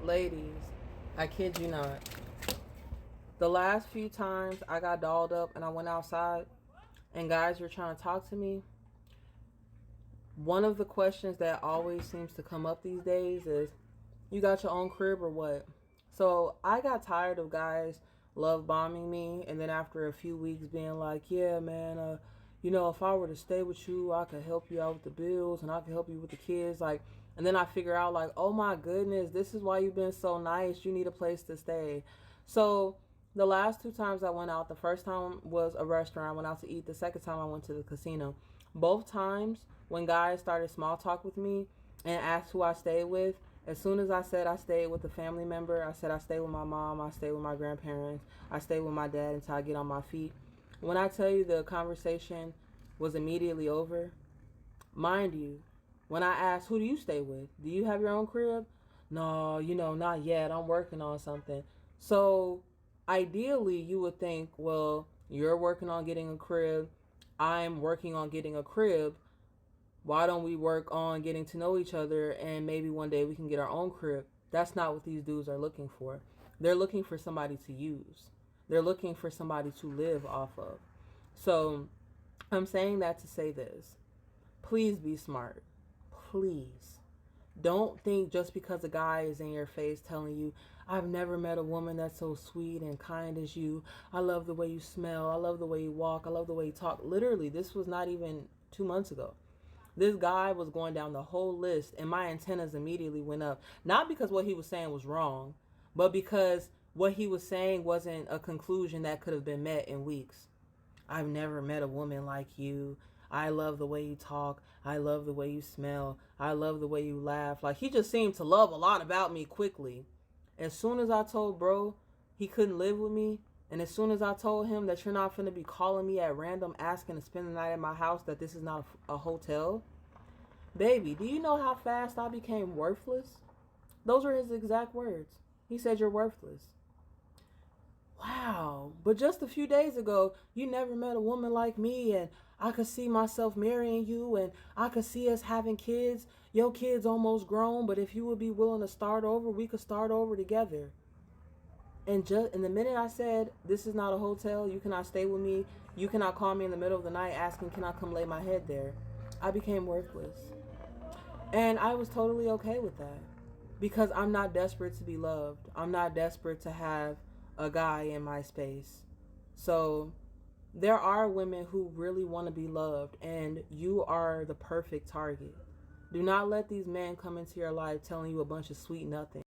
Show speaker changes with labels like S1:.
S1: Ladies, I kid you not. The last few times I got dolled up and I went outside and guys were trying to talk to me, one of the questions that always seems to come up these days is, you got your own crib or what? So I got tired of guys love bombing me, and then after a few weeks being like, yeah, man, if I were to stay with you, I could help you out with the bills and I could help you with the kids. Like, and then I figure out, like, oh my goodness, this is why you've been so nice. You need a place to stay. So the last two times I went out, the first time was a restaurant. I went out to eat. The second time I went to the casino. Both times when guys started small talk with me and asked who I stayed with, as soon as I said I stayed with a family member, I said I stayed with my mom, I stayed with my grandparents, I stayed with my dad until I get on my feet. When I tell you the conversation was immediately over, mind you, when I asked, who do you stay with? Do you have your own crib? No, not yet. I'm working on something. So ideally, you would think, well, you're working on getting a crib. I'm working on getting a crib. Why don't we work on getting to know each other and maybe one day we can get our own crib? That's not what these dudes are looking for. They're looking for somebody to use. They're looking for somebody to live off of. So I'm saying that to say this. Please be smart. Please. Don't think just because a guy is in your face telling you, I've never met a woman that's so sweet and kind as you. I love the way you smell. I love the way you walk. I love the way you talk. Literally, this was not even 2 months ago. This guy was going down the whole list, and my antennas immediately went up. Not because what he was saying was wrong, but because what he was saying wasn't a conclusion that could have been met in weeks. I've never met a woman like you. I love the way you talk. I love the way you smell. I love the way you laugh. Like, he just seemed to love a lot about me quickly. As soon as I told bro he couldn't live with me, and as soon as I told him that you're not finna be calling me at random asking to spend the night at my house, that this is not a hotel, baby, do you know how fast I became worthless? Those are his exact words. He said, you're worthless. Wow. But just a few days ago, you never met a woman like me, and I could see myself marrying you, and I could see us having kids. Your kid's almost grown, but if you would be willing to start over, we could start over together. And just in the minute I said, this is not a hotel, you cannot stay with me, you cannot call me in the middle of the night asking, can I come lay my head there? I became worthless. And I was totally okay with that. Because I'm not desperate to be loved. I'm not desperate to have a guy in my space. So there are women who really want to be loved, and you are the perfect target. Do not let these men come into your life telling you a bunch of sweet nothing.